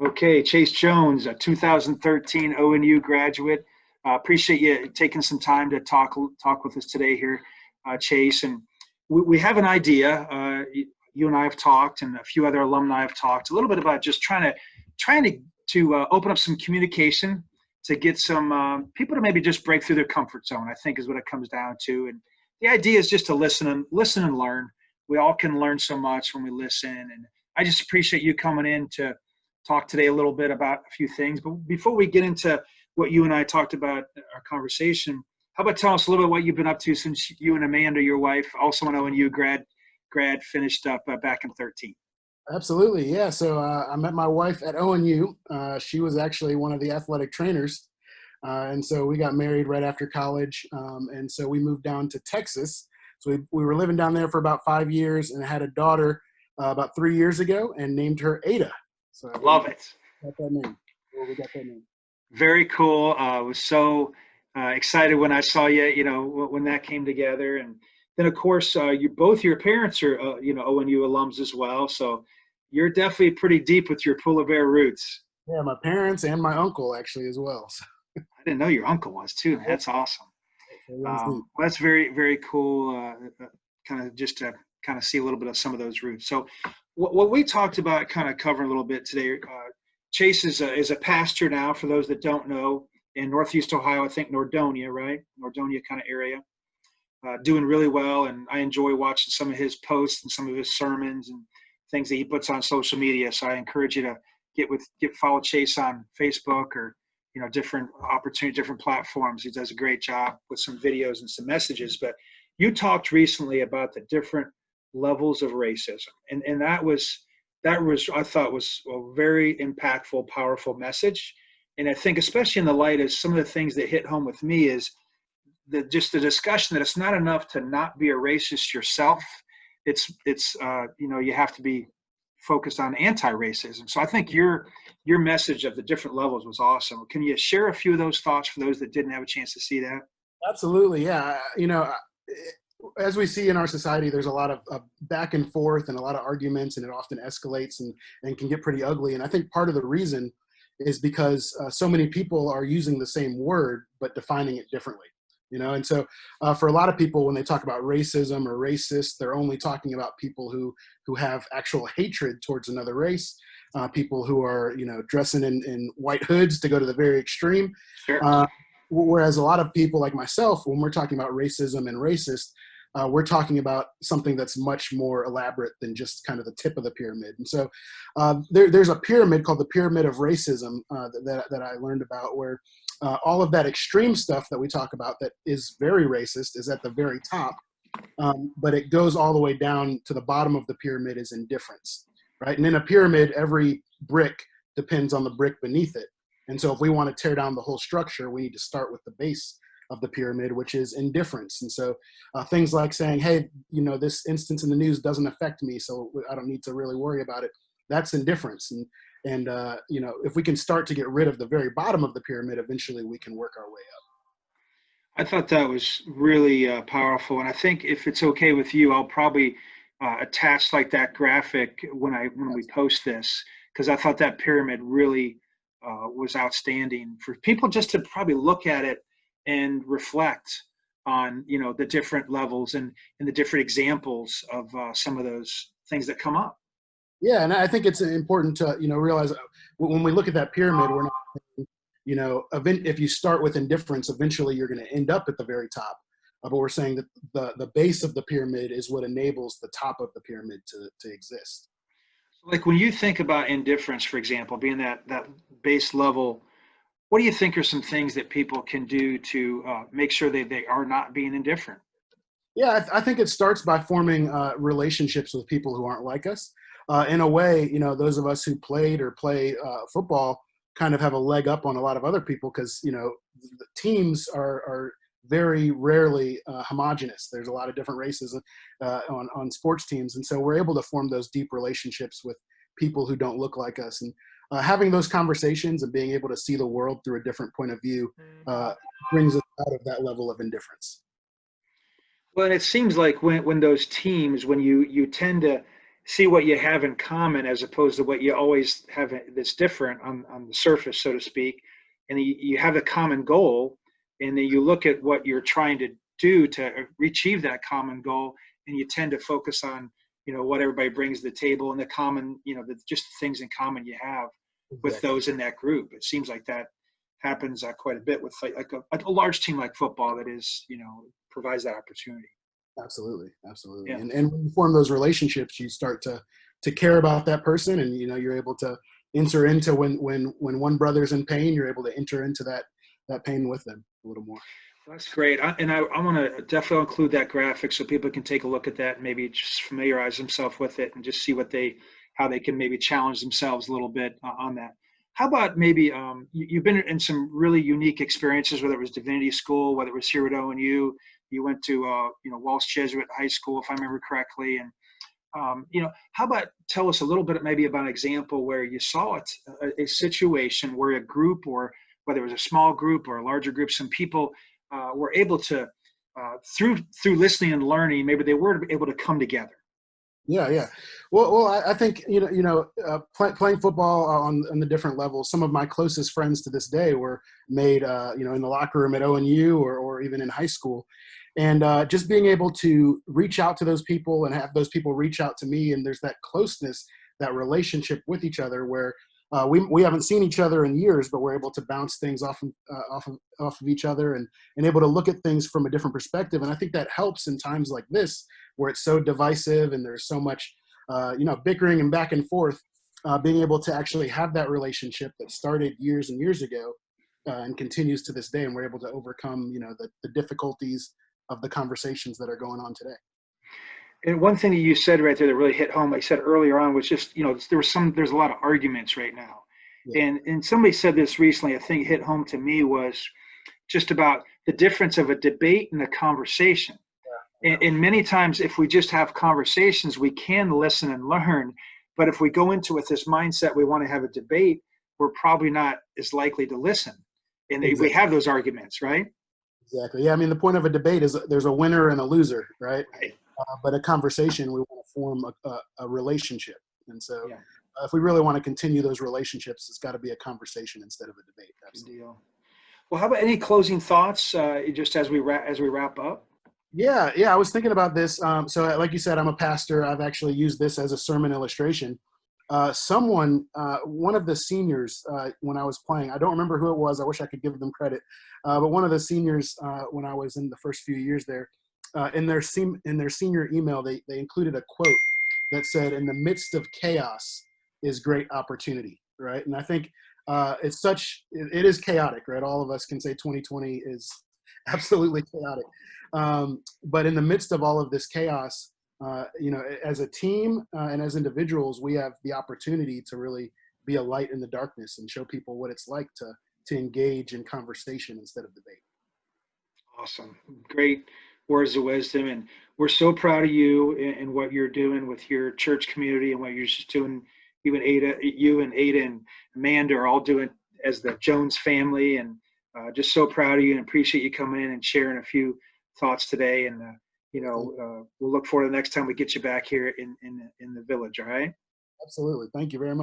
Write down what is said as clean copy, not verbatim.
Okay, Chase Jones, a 2013 ONU graduate. Appreciate you taking some time to talk with us today here, Chase. And we have an idea. You and I have talked, and a few other alumni have talked a little bit about just trying to open up some communication to get some people to maybe just break through their comfort zone. I think is what it comes down to. And the idea is just to listen and learn. We all can learn so much when we listen. And I just appreciate you coming in to talk today a little bit about a few things. But before we get into what you and I talked about our conversation, how about tell us a little bit what you've been up to since you and Amanda, your wife, also an ONU grad, finished up back in 13. Absolutely, yeah. So I met my wife at ONU. She was actually one of the athletic trainers, and so we got married right after college. And so we moved down to Texas. So we were living down there for about 5 years, and had a daughter about 3 years ago, and named her Ada. So Love it. got that name. Well, we got that name. Very cool. I was so excited when I saw you, when that came together. And then, of course, your parents are, ONU alums as well. So you're definitely pretty deep with your Pull Bear roots. Yeah, my parents and my uncle actually as well. So, I didn't know your uncle was too. Man. That's awesome. it runs deep. Well, that's very, very cool. Kind of just to kind of see a little bit of some of those roots. So what we talked about, kind of covering a little bit today. Chase is a pastor now, for those that don't know, in Northeast Ohio. I think Nordonia, right? Nordonia kind of area. Doing really well, and I enjoy watching some of his posts and some of his sermons and things that he puts on social media. So I encourage you to follow Chase on Facebook or different opportunity, different platforms. He does a great job with some videos and some messages. But you talked recently about the different levels of racism, and that was I thought was a very impactful, powerful message. And I think especially in the light of some of the things that hit home with me is just the discussion that it's not enough to not be a racist yourself. It's you have to be focused on anti-racism. So I think your message of the different levels was awesome. Can you share a few of those thoughts for those that didn't have a chance to see that? Absolutely, yeah. As we see in our society, there's a lot of back and forth and a lot of arguments, and it often escalates and can get pretty ugly. And I think part of the reason is because so many people are using the same word but defining it differently. And so for a lot of people, when they talk about racism or racist, they're only talking about people who have actual hatred towards another race, people who are dressing in white hoods to go to the very extreme. Sure. Whereas a lot of people like myself, when we're talking about racism and racist, we're talking about something that's much more elaborate than just kind of the tip of the pyramid. And so there's a pyramid called the Pyramid of Racism that I learned about, where all of that extreme stuff that we talk about that is very racist is at the very top, but it goes all the way down to the bottom of the pyramid is indifference, right? And in a pyramid, every brick depends on the brick beneath it. And so if we want to tear down the whole structure, we need to start with the base of the pyramid, which is indifference. And so things like saying, hey, this instance in the news doesn't affect me, so I don't need to really worry about it. That's indifference. And if we can start to get rid of the very bottom of the pyramid, eventually we can work our way up. I thought that was really powerful. And I think if it's okay with you, I'll probably attach like that graphic when we post this, because I thought that pyramid really was outstanding for people just to probably look at it and reflect on the different levels and the different examples of some of those things that come up. Yeah, and I think it's important to realize when we look at that pyramid, we're not if you start with indifference, eventually you're going to end up at the very top. But we're saying that the base of the pyramid is what enables the top of the pyramid to exist. Like when you think about indifference, for example, being that base level, what do you think are some things that people can do to make sure they are not being indifferent? Yeah, I think it starts by forming relationships with people who aren't like us. In a way, those of us who played or play football kind of have a leg up on a lot of other people because, the teams are very rarely homogenous. There's a lot of different races on sports teams. And so we're able to form those deep relationships with people who don't look like us. And having those conversations and being able to see the world through a different point of view brings us out of that level of indifference. Well, and it seems like when those teams, when you tend to see what you have in common as opposed to what you always have that's different on the surface, so to speak. And you have a common goal, and then you look at what you're trying to do to achieve that common goal, and you tend to focus on, what everybody brings to the table and the common, just the things in common you have with Exactly. those in that group. It seems like that happens quite a bit with like a large team like football that is, provides that opportunity. Absolutely, absolutely. Yeah. And when you form those relationships, you start to care about that person, and you're able to enter into when one brother's in pain, you're able to enter into that pain with them a little more. That's great. I want to definitely include that graphic so people can take a look at that and maybe just familiarize themselves with it and just see how they can maybe challenge themselves a little bit on that. How about maybe you've been in some really unique experiences, whether it was Divinity School, whether it was here at ONU, you went to Walsh Jesuit High School, if I remember correctly, and how about tell us a little bit maybe about an example where you saw a situation where a group, or whether it was a small group or a larger group, some people were able to, through listening and learning, maybe they were able to come together. Yeah, yeah. Well, I think playing football on the different levels. Some of my closest friends to this day were made, in the locker room at ONU or even in high school, and just being able to reach out to those people and have those people reach out to me, and there's that closeness, that relationship with each other where. We haven't seen each other in years, but we're able to bounce things off of each other and able to look at things from a different perspective. And I think that helps in times like this, where it's so divisive and there's so much, bickering and back and forth. Being able to actually have that relationship that started years and years ago and continues to this day, and we're able to overcome, the difficulties of the conversations that are going on today. And one thing that you said right there that really hit home, like I said earlier on, was just, there's a lot of arguments right now. Yeah, And somebody said this recently, I think hit home to me, was just about the difference of a debate and a conversation. yeah, And many times, if we just have conversations, we can listen and learn. But if we go into it with this mindset, we want to have a debate, we're probably not as likely to listen. And we exactly, have those arguments, right? exactly. Yeah, I mean, the point of a debate is there's a winner and a loser, right? Right. But a conversation, we want to form a relationship. And so, Yeah. if we really want to continue those relationships, it's got to be a conversation instead of a debate. Good Absolutely. deal. Well, how about any closing thoughts, just as we wrap up? Yeah, yeah. I was thinking about this. So, like you said, I'm a pastor. I've actually used this as a sermon illustration. One of the seniors, when I was playing, I don't remember who it was. I wish I could give them credit. But one of the seniors, when I was in the first few years there, in their senior email, they included a quote that said, "In the midst of chaos is great opportunity." Right, and I think it is chaotic, right? All of us can say 2020 is absolutely chaotic, but in the midst of all of this chaos, as a team and as individuals, we have the opportunity to really be a light in the darkness and show people what it's like to engage in conversation instead of debate. Awesome. Great words of wisdom. And we're so proud of you and what you're doing with your church community and what you're just doing. You and Ada and Amanda are all doing as the Jones family. And just so proud of you and appreciate you coming in and sharing a few thoughts today. And, we'll look forward to the next time we get you back here in the village. All right. Absolutely. Thank you very much.